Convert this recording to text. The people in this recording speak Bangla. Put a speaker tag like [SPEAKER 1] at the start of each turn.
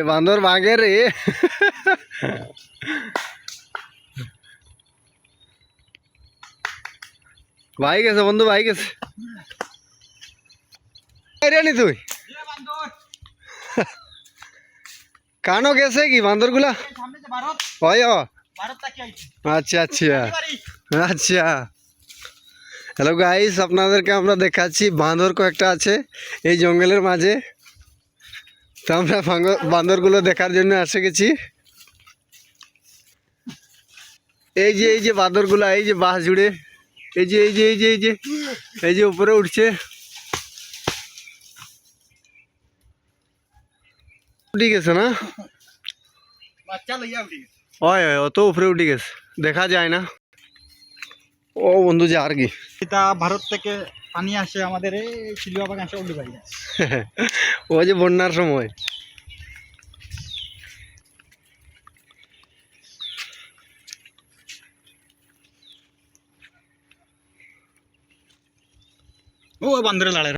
[SPEAKER 1] বান্দর ভাগে রে। ভাই গেছে বন্ধু, ভাই গেছে নি তুই কানো গেছে কি বান্দর গুলা? আচ্ছা আচ্ছা আচ্ছা। হ্যালো গাইস, আপনাদেরকে আমরা দেখাচ্ছি বান্দর কয়েকটা আছে এই জঙ্গলের মাঝে। তো আমরা বান্দরগুলো দেখার জন্য এসে গেছি। এই যে বান্দরগুলো, এই যে বাঁশ জুড়ে, এই যে উপরে উঠছে, উঠে গেছে না? ওই অত উপরে উঠে গেছে, দেখা যায় না। ও বন্ধু যে আর কি,
[SPEAKER 2] এটা ভারত থেকে পানি আসে আমাদের এই শিলুয়া বাগান সে উল্লি বাড়ি।
[SPEAKER 1] ও যে বন্যার সময়।
[SPEAKER 2] ও বান্দরে লড়াই